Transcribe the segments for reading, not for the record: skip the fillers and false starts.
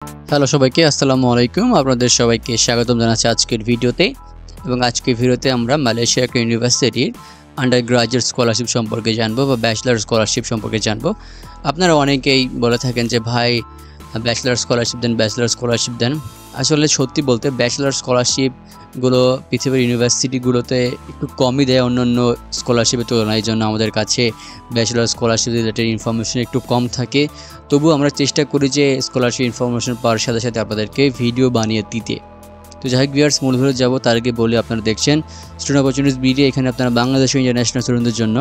Hello সবাইকে, আসসালামু আলাইকুম। আপনাদের সবাইকে স্বাগতম জানাচ্ছি আজকের ভিডিওতে। এবং আজকের ভিডিওতে আমরা মালয়েশিয়া একটা ইউনিভার্সিটির আন্ডার গ্রাজুয়েট স্কলারশিপ সম্পর্কে জানবো বা ব্যাচেলর স্কলারশিপ সম্পর্কে জানবো। আপনারা অনেকেই বলে থাকেন যে ভাই ব্যাচেলর স্কলারশিপ দেন। আসলে সত্যি বলতে ব্যাচেলর স্কলারশিপগুলো পৃথিবীর ইউনিভার্সিটিগুলোতে একটু কমই দেয় অন্যান্য স্কলারশিপের তুলনায়। এই জন্য আমাদের কাছে ব্যাচেলর স্কলারশিপ রিলেটেড ইনফরমেশন একটু কম থাকে। তবুও আমরা চেষ্টা করি যে স্কলারশিপ ইনফরমেশন পাওয়ার সাথে সাথে আপনাদেরকে ভিডিও বানিয়ে দিতে। তো যাই হোক ভিউয়ার্স, মূল ভিডিও যাবো তার আগে বলি, আপনারা দেখছেন স্টুডেন্ট অপরচুনিটিস ভিডিও। এখানে আপনারা বাংলাদেশ ও ইন্টারন্যাশনাল স্টুডেন্টদের জন্য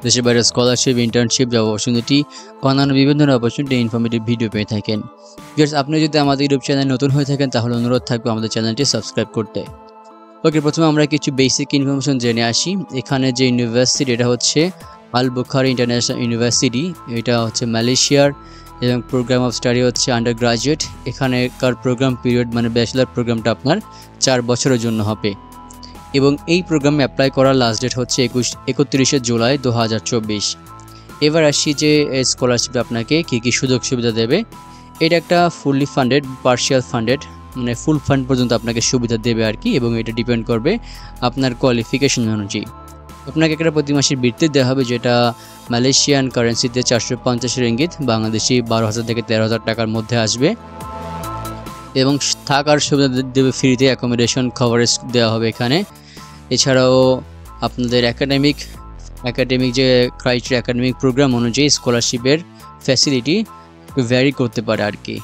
দেশের বাইরে স্কলারশিপ, ইন্টার্নশিপ, জব অপরচুনিটি, অন্যান্য বিভিন্ন ধরনের অপরচুনিটি ইনফরমেটিভ ভিডিও পেয়ে থাকেন। ভিউয়ার্স, আপনি যদি আমাদের ইউটিউব চ্যানেল নতুন হয়ে থাকেন তাহলে অনুরোধ থাকবে আমাদের চ্যানেলটি সাবস্ক্রাইব করতে। ওকে, প্রথমে আমরা কিছু বেসিক ইনফরমেশন জেনে আসি। এখানে যে ইউনিভার্সিটি, এটা হচ্ছে আল বুখারি ইন্টারন্যাশনাল ইউনিভার্সিটি। এটা হচ্ছে মালয়েশিয়ার এবং প্রোগ্রাম অফ স্টাডি হচ্ছে আন্ডার গ্রাজুয়েট। এখানেকার প্রোগ্রাম পিরিয়ড মানে ব্যাচেলার প্রোগ্রামটা আপনার 4 বছরের জন্য হবে এবং এই প্রোগ্রামে অ্যাপ্লাই করার লাস্ট ডেট হচ্ছে 31শে জুলাই 2024। এবার আসি যে স্কলারশিপ আপনাকে কী সুযোগ সুবিধা দেবে। এটা একটা ফুললি ফান্ডেড, পার্শিয়াল ফান্ডেড, মানে ফুল ফান্ড পর্যন্ত আপনাকে সুবিধা দেবে আর কি। এবং এটা ডিপেন্ড করবে আপনার কোয়ালিফিকেশন অনুযায়ী। আপনাকে একটা প্রতি মাসের বৃত্তি দেওয়া হবে, যেটা মালয়েশিয়ান কারেন্সিতে 450 রিঙ্গিত, বাংলাদেশি 12,000 থেকে 13,000 টাকার মধ্যে আসবে। এবং থাকার সুবিধা দেবে ফ্রিতে, অ্যাকোমোডেশন কভারেজ দেওয়া হবে এখানে। এছাড়াও আপনাদের একাডেমিক যে ক্রাইটেরিয়া, একাডেমিক প্রোগ্রাম অনুযায়ী স্কলারশিপের ফ্যাসিলিটি একটু ভ্যারি করতে পারে আর কি।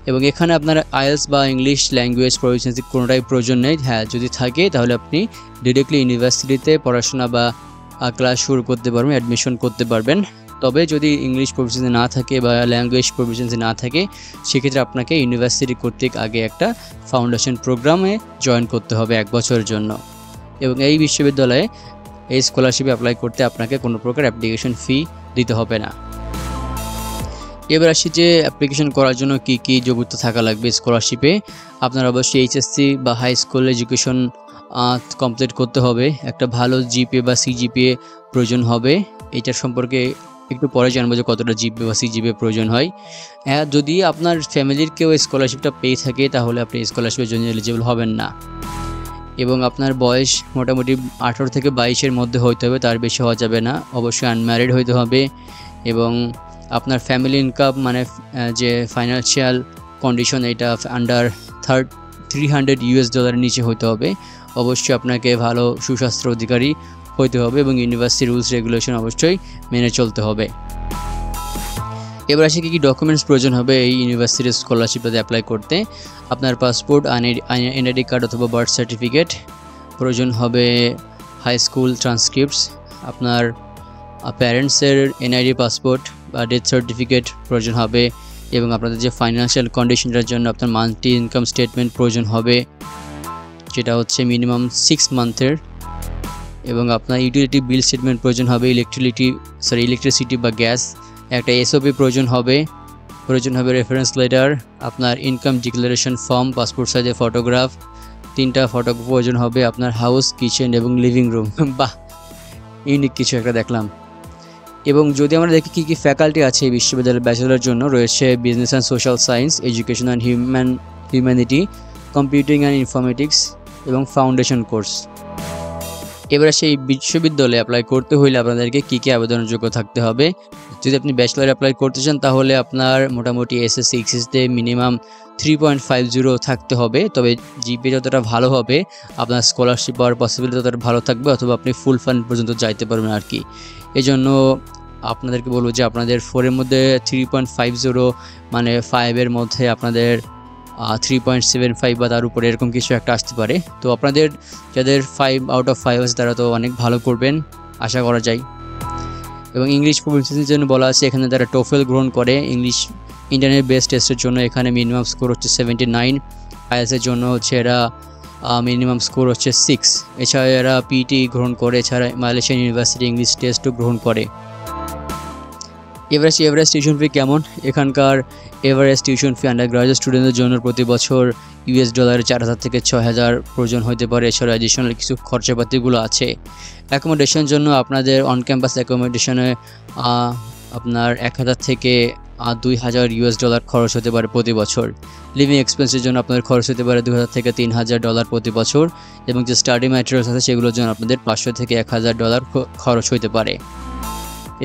এবং এখানে আপনার আইএলটিএস বা ইংলিশ ল্যাঙ্গুয়েজ প্রফিসিয়েন্সি কোনোটাই প্রয়োজন নেই। হ্যাঁ, যদি থাকে তাহলে আপনি ডিরেক্টলি ইউনিভার্সিটিতে পড়াশোনা বা ক্লাস শুরু করতে পারবেন, অ্যাডমিশন করতে পারবেন। তবে যদি ইংলিশ প্রফিসিয়েন্সি না থাকে বা ল্যাঙ্গুয়েজ প্রফিসিয়েন্সি না থাকে, সেক্ষেত্রে আপনাকে ইউনিভার্সিটি কর্তৃক আগে একটা ফাউন্ডেশন প্রোগ্রামে জয়েন করতে হবে 1 বছরের জন্য। এবং এই বিশ্ববিদ্যালয়ে এই স্কলারশিপে অ্যাপ্লাই করতে আপনাকে কোনো প্রকার অ্যাপ্লিকেশন ফি দিতে হবে না। এবার আসি যে অ্যাপ্লিকেশন করার জন্য কি কি যোগ্যতা থাকা লাগবে স্কলারশিপে। আপনার অবশ্যই এইচএসসি বা হাই স্কুল এডুকেশন কমপ্লিট করতে হবে। একটা ভালো জিপিএ বা সিজিপিএ প্রয়োজন হবে। এটার সম্পর্কে একটু পরে জানবো যে কতটা জিপিএ বা সিজিপিএ প্রয়োজন হয়। হ্যাঁ, যদি আপনার ফ্যামিলির কেউ স্কলারশিপটা পেয়ে থাকে তাহলে আপনি স্কলারশিপের জন্য এলিজিবল হবেন না। এবং আপনার বয়স মোটামুটি 18 থেকে 22-এর মধ্যে হইতে হবে, তার বেশি হওয়া যাবে না। অবশ্যই আনম্যারিড হইতে হবে। এবং আপনার ফ্যামিলি ইনকাম মানে যে ফাইন্যান্সিয়াল কন্ডিশন, এটা আন্ডার $300 নিচে হইতে হবে। অবশ্যই আপনাকে ভালো সুস্বাস্থ্য অধিকারী হইতে হবে এবং ইউনিভার্সিটি রুলস রেগুলেশন অবশ্যই মেনে চলতে হবে। এবার আসে কী ডকুমেন্টস প্রয়োজন হবে এই ইউনিভার্সিটির স্কলারশিপটাতে অ্যাপ্লাই করতে। আপনার পাসপোর্ট, এনআইডি কার্ড অথবা বার্থ সার্টিফিকেট প্রয়োজন হবে, হাই স্কুল ট্রান্সক্রিপ্টস, আপনার প্যারেন্টসের এনআইডি, পাসপোর্ট বা ডেথ সার্টিফিকেট প্রয়োজন হবে। এবং আপনাদের যে ফাইন্যান্সিয়াল কন্ডিশনটার জন্য আপনার মান্থলি ইনকাম স্টেটমেন্ট প্রয়োজন হবে, যেটা হচ্ছে মিনিমাম 6 মান্থের। এবং আপনার ইউটিলিটি বিল স্টেটমেন্ট প্রয়োজন হবে, ইলেকট্রিসিটি বা গ্যাস। একটা এসওপি প্রয়োজন হবে রেফারেন্স লেটার, আপনার ইনকাম ডিক্লারেশন ফর্ম, পাসপোর্ট সাইজের ফটোগ্রাফ, 3টা ফটো প্রয়োজন হবে, আপনার হাউস, কিচেন এবং লিভিং রুম। বাহ, ইউনিক কিছু একটা দেখলাম। এবং যদি আমরা দেখি কী কী ফ্যাকাল্টি আছে এই বিশ্ববিদ্যালয়ের ব্যাচেলরের জন্য, রয়েছে business and social science, education and humanity, computing and informatics এবং ফাউন্ডেশন কোর্স। এবার সেই বিশ্ববিদ্যালয়ে অ্যাপ্লাই করতে হলে আপনাদেরকে কী কী আবেদনের যোগ্য থাকতে হবে। যদি আপনি ব্যাচেলর অ্যাপ্লাই করতে চান তাহলে আপনার মোটামুটি এসএসসি এইচএসসিতে মিনিমাম 3.50 থাকতে হবে। তবে জিপিএ যতটা ভালো হবে আপনার স্কলারশিপ পাওয়ার পসিবিলিটি ততটা ভালো থাকবে, অথবা আপনি ফুল ফান্ড পর্যন্ত যাইতে পারবেন আর কি। এই জন্য আপনাদেরকে বলবো যে আপনাদের 4-এর মধ্যে 3.50 মানে 5-এর মধ্যে আপনাদের 3.75 বা তার উপরে এরকম কিছু একটা আসতে পারে। তো আপনাদের যাদের 5 আউট অফ 5 আছে তারা তো অনেক ভালো করবেন আশা করা যায়। এবং ইংলিশ প্রফিসিয়েন্সির জন্য বলা আছে এখানে তারা টোফেল গ্রহণ করে। ইংলিশ ইন্টারনেট বেসড টেস্টের জন্য এখানে মিনিমাম স্কোর হচ্ছে 79। আইএলটিএসের জন্য হচ্ছে এরা মিনিমাম স্কোর হচ্ছে 6। এছাড়া এরা পিটি গ্রহণ করে, এছাড়া মালয়েশিয়ান ইউনিভার্সিটি ইংলিশ টেস্টও গ্রহণ করে। এভারেজ টিউশন ফি কেমন? এখানকার average tuition fee under graduate স্টুডেন্টদের জন্য প্রতি বছর $4000 থেকে 6000 প্রয়োজন হতে পারে। এছাড়া অ্যাডিশনাল কিছু খরচাপাতিগুলো আছে। অ্যাকোমোডেশনের জন্য আপনাদের অন ক্যাম্পাস অ্যাকোমোডেশনে আপনার 1000 থেকে $2000 খরচ হতে পারে প্রতি বছর। লিভিং এক্সপেন্সের জন্য আপনাদের খরচ হতে পারে $2000 থেকে $3000 প্রতি বছর, এবং যে স্টাডি ম্যাটেরিয়ালস আছে সেগুলোর জন্য আপনাদের $500 থেকে $1000 খরচ হতে পারে।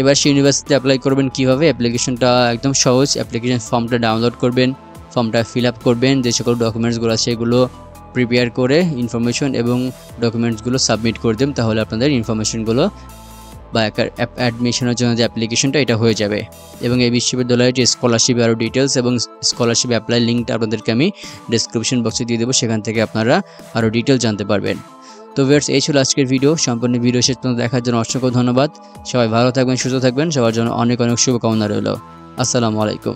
এবার সেই ইউনিভার্সিটিতে অ্যাপ্লাই করবেন কীভাবে? অ্যাপ্লিকেশনটা একদম সহজ। অ্যাপ্লিকেশন ফর্মটা ডাউনলোড করবেন, ফর্মটা ফিল আপ করবেন, যে সকল ডকুমেন্টসগুলো আছে সেগুলো প্রিপেয়ার করে ইনফরমেশন এবং ডকুমেন্টসগুলো সাবমিট করে দেবেন, তাহলে আপনাদের ইনফরমেশনগুলো বা অ্যাডমিশনের জন্য যে অ্যাপ্লিকেশনটা এটা হয়ে যাবে। এবং এই বিশ্ববিদ্যালয়ের যে স্কলারশিপ আরও ডিটেলস এবং স্কলারশিপ অ্যাপ্লাই লিঙ্কটা আপনাদেরকে আমি ডিসক্রিপশন বক্সে দিয়ে দেবো, সেখান থেকে আপনারা আরও ডিটেলস জানতে পারবেন। তো ভিউয়ার্স, এই ছিল আজকের ভিডিও। সম্পূর্ণ ভিডিও শেষ পর্যন্ত দেখার জন্য অসংখ্য ধন্যবাদ। সবাই ভালো থাকবেন, সুস্থ থাকবেন, সবার জন্য অনেক অনেক শুভকামনা রইল। আসসালামু আলাইকুম।